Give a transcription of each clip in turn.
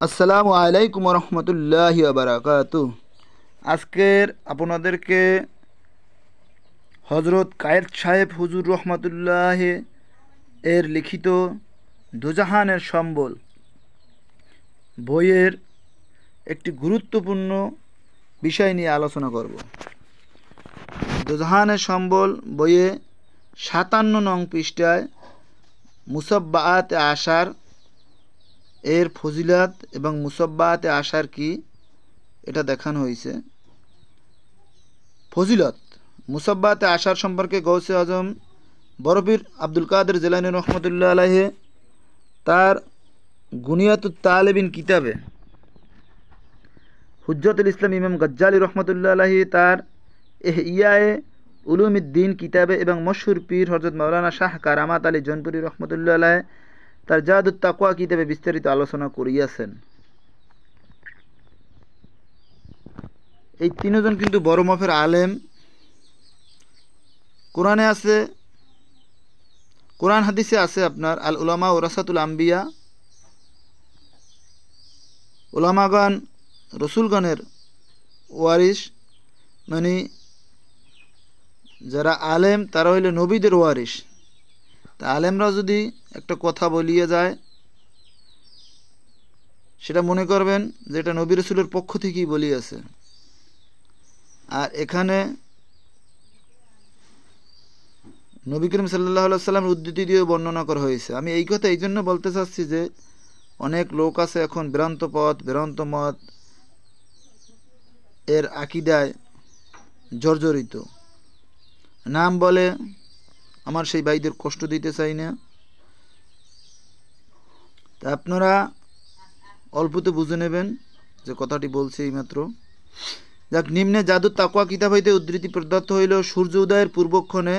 আসসালামু আলাইকুম রহমতুল্লাহি বারাকাতু। আজকের আপনাদেরকে হজরত কায়েদ সাহেব হুজুর রহমতুল্লাহ এর লিখিত দুজাহানের সম্বল বইয়ের একটি গুরুত্বপূর্ণ বিষয় নিয়ে আলোচনা করব। দুজাহানের সম্বল বইয়ে ৫৭ নং পৃষ্ঠায় মুসাব্বাআত আশার এর ফজিলাত এবং মুসাব্বাআত আশার কি এটা দেখানো হয়েছে। ফজিলত মুসাব্বাআত আশার সম্পর্কে গৌসে আজম বরফির আব্দুল কাদের জিলানী রহমতুল্লাহ আলাইহি তার গুনিয়াতুত তালেবিন কিতাবে, হুজ্জতুল ইসলাম ইমাম গজ্জালি রহমতুল্লাহ আলাইহি তার ইহইয়ায়ে উলুমিদ্দিন কিতাবে এবং মশহুর পীর হযরত মাওলানা শাহ কারামাত আলী জৌনপুরী রহমতুল্লাহ আলাইহি তার জাদুত তাকওয়া কিতাবে বিস্তারিত আলোচনা করিয়াছেন। এই তিনজন কিন্তু বড় মাপের আলেম। কোরআনে আছে, কোরআন হাদিসে আছে আপনার আল উলামা ওরাসাতুল আম্বিয়া, উলামাগণ রসুলগণের ওয়ারিস, মানে যারা আলেম তারা হইলে নবীদের ওয়ারিস। তা আলেমরা যদি একটা কথা বলিয়ে যায় সেটা মনে করবেন যে এটা নবী রসুলের পক্ষ থেকেই বলিয়েছে। আর এখানে নবী করিম সাল্লাল্লাহু আলাইহি সাল্লামের উদ্ধৃতি দিয়ে বর্ণনা করা হয়েছে। আমি এই কথা এই জন্য বলতে চাচ্ছি যে অনেক লোক আছে এখন ভ্রান্ত পথ ভ্রান্ত মত এর আকীদায় জর্জরিত। নাম বলে আমার সেই ভাইদের কষ্ট দিতে চাই না, তা আপনারা অল্পতে বুঝে নেবেন যে কথাটি বলছি এইমাত্র। যাক, নিম্নে জাদুত তাকওয়া কিতাব হইতে উদ্ধৃতি প্রদত্ত হইল, সূর্য উদয়ের পূর্বক্ষণে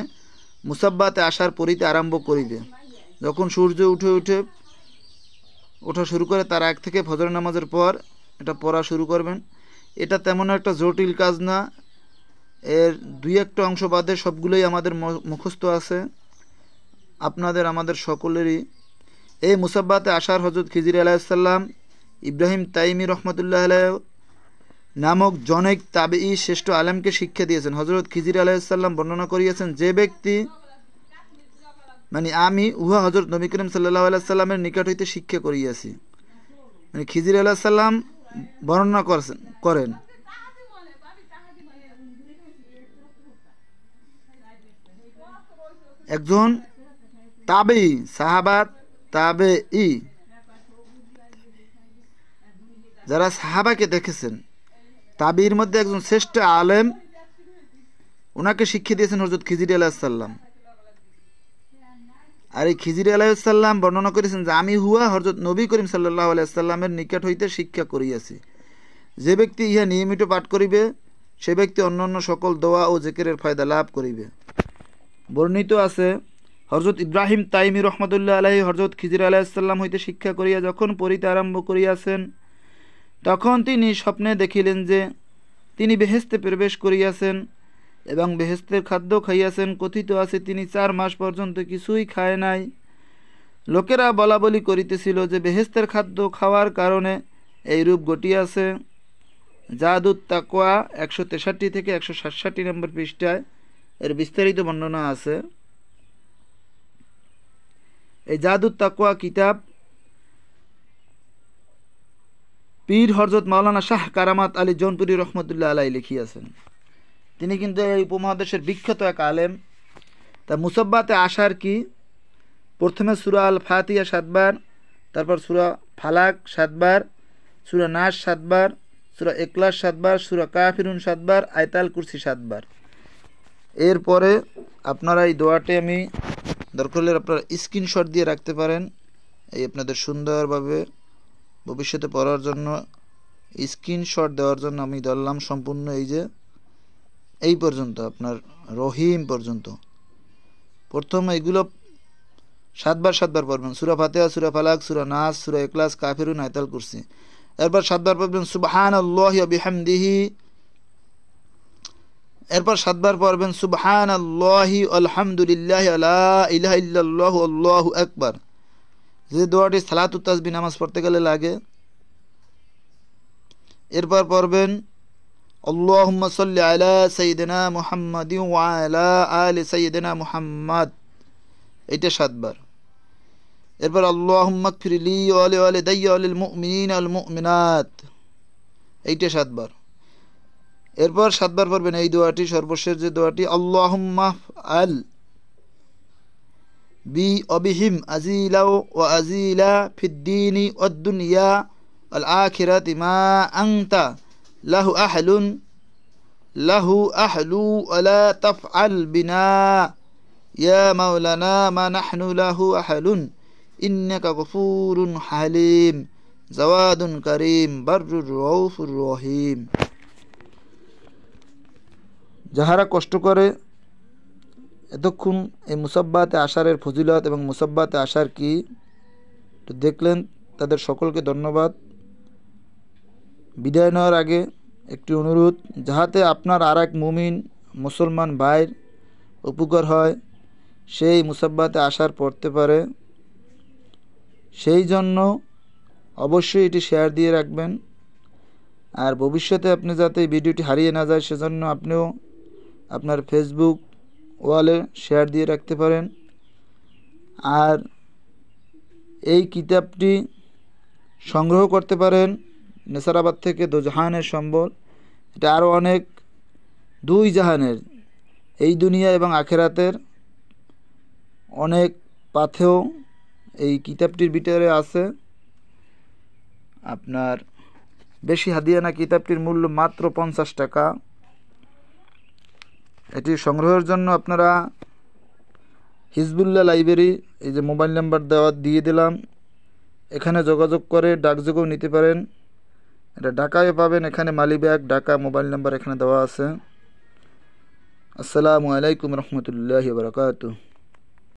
মুসাব্বাতে আশার পড়িতে আরম্ভ করিবে। যখন সূর্য ওঠা শুরু করে তার আগ থেকে ফজর নামাজের পর এটা পড়া শুরু করবেন। এটা তেমন একটা জটিল কাজ না, এর দুই একটা অংশ বাদে সবগুলোই আমাদের মুখস্থ আছে, আপনাদের আমাদের সকলেরই। এই মুসাব্বাতে আশার হযরত খিজির আলাইহিসসালাম ইব্রাহিম তাইমি রহমতুল্লাহ আলাইহি নামক জনৈক তাবেঈ শ্রেষ্ঠ আলেমকে শিক্ষা দিয়েছেন। হযরত খিজির আলাইহিসসালাম বর্ণনা করিয়েছেন, যে ব্যক্তি মানে আমি উহা হযরত নবী করিম সাল্লাল্লাহু আলাইহি সাল্লামের নিকট হইতে শিক্ষা করিয়াছি। মানে খিজির আলাইহিস সালাম বর্ণনা করেন একজন তাবেঈ, সাহাবাত তাবেঈ যারা সাহাবাকে দেখেছেন, তাবির মধ্যে একজন শ্রেষ্ঠ আলেম, ওনাকে শিক্ষা দিয়েছেন হযরত খিজির আলাইহিস সালাম। আর এই খিজির আলাইহিস সালাম বর্ণনা করেছেন যে আমি হুয়া হযরত নবী করিম সাল্লাল্লাহু আলাইহি সাল্লামের নিকট হইতে শিক্ষা করিয়াছি। যে ব্যক্তি ইহা নিয়মিত পাঠ করিবে সে ব্যক্তি অন্যান্য সকল দোয়া ও জিকিরের ফায়দা লাভ করিবে। বর্ণিত আছে, হযরত ইব্রাহিম তাইমি রহমতুল্লাহ আলাইহি হযরত খিজির আলাইহিস সালাম হইতে শিক্ষা করিয়া যখন পড়িতে আরম্ভ করিয়াছেন, তখন তিনি স্বপ্নে দেখিলেন যে তিনি বেহেশতে প্রবেশ করিয়াছেন এবং বেহেশতের খাদ্য খাইয়াছেন। কথিত আছে তিনি 4 মাস পর্যন্ত কিছুই খায় নাই। লোকেরা বলা বলি করিতেছিল যে বেহেশতের খাদ্য খাওয়ার কারণে এই রূপ ঘটিয়াছে। জাদুত তাকওয়া 163 থেকে 167 নম্বর পৃষ্ঠায় এর বিস্তারিত বর্ণনা আছে। এই জাদুত তাকওয়া কিতাব পীর হযরত মাওলানা শাহ কারামাত আলী জৌনপুরী রহমতুল্লাহ আলাইহি লিখিয়াছেন। তিনি কিন্তু এই উপমহাদেশের বিখ্যাত এক আলেম। তা মুসাব্বাতে আশার কি, প্রথমে সূরা আল ফাতিহা 7 বার, তারপর সূরা ফালাক 7 বার, সূরা নাস 7 বার, সূরা ইখলাস 7 বার, সূরা কাফিরুন 7 বার, আয়াতুল কুরসি 7 বার। এরপরে আপনারা এই দোয়াটি আমি দরকার হলে আপনারা স্ক্রিনশট দিয়ে রাখতে পারেন, এই আপনাদের সুন্দরভাবে ভবিষ্যতে পড়ার জন্য স্ক্রিনশট দেওয়ার জন্য আমি ধরলাম সম্পূর্ণ এই পর্যন্ত আপনার রহিম পর্যন্ত। প্রথম এগুলো 7 বার পড়বেন, সূরা ফাতিহা, সূরা ফালাক, সূরা নাস, সূরা ইখলাস, কাফিরুন, আয়াতুল কুরসি। এরপর 7 বার পড়বেন সুবহানাল্লাহি ওয়া বিহামদিহি। এরপর 7 বার পড়বেন সুবহানাল্লাহি আলহামদুলিল্লাহি লা ইলাহা ইল্লাল্লাহু আল্লাহু আকবার। যে দোয়াটি সালাতুত তাসবিহ নামাজ পড়তে গেলে লাগে, এরপর পড়বেন আল্লাহুম্মা সাল্লি আলা সাইয়্যিদিনা মুহাম্মাদিন ওয়া আলা আলি সাইয়্যিদিনা মুহাম্মাদ, এটা 7 বার। এরপর আল্লাহুম্মা গফিরলি ওয়া লিওয়ালিদাইয়া ওয়া লিল মুমিনিনা ওয়াল মুমিনাত, এইটা 7 বার। এরপর 7 বার পড়বেন এই দোয়াটি, সর্বশেষ যে দোয়াটি, আল্লাহুম্মা আল বি অবিহিম আজিলাও ওয়া আজিলা ফিদ্দিনি ওয়াদ দুনিয়া ওয়াল আখিরাতি মা আনতা লাহু আহলু ওয়া লা তাফআল বিনা ইয়া মাওলানা মা নাহনু লাহু আহলুন ইন্নাকা গফুরুন হালিম জাওয়াদুন কারীম বাররুর রাউফুর রহিম। যাহারা কষ্ট করে এতক্ষণ এই মুসাব্বাতে আশারের ফজিলত এবং মুসাব্বাতে আশার কি তো দেখলেন, তাদের সকলকে ধন্যবাদ। বিদায় নেওয়ার আগে একটি অনুরোধ, যাহাতে আপনার আর এক মুমিন মুসলমান ভাইয়ের উপকার হয়, সেই মুসাব্বাতে আশার পড়তে পারে, সেই জন্য অবশ্যই এটি শেয়ার দিয়ে রাখবেন। আর ভবিষ্যতে আপনি যাতে এই ভিডিওটি হারিয়ে না যায় সেজন্য আপনিও আপনার ফেসবুক ওয়ালে শেয়ার দিয়ে রাখতে পারেন। আর এই কিতাবটি সংগ্রহ করতে পারেন নেসারাবাদ থেকে, দোজাহানের সম্বল। এটা আরও অনেক, 2 জাহানের, এই দুনিয়া এবং আখেরাতের অনেক পাথেয় এই কিতাবটির ভিতরে আছে। আপনার বেশি হাদিয়া না, কিতাবটির মূল্য মাত্র 50 টাকা। এটি সংগ্রহের জন্য আপনারা হিজবুল্লাহ লাইব্রেরি, এই যে মোবাইল নাম্বার দিয়ে দিলাম, এখানে যোগাযোগ করে ডাকযোগেও নিতে পারেন। এটা ঢাকায় পাবেন, এখানে মালিবাগ ঢাকা, মোবাইল নাম্বার এখানে দেওয়া আছে। আসসালামু আলাইকুম রহমতুল্লাহি ওয়া বারাকাতুহু।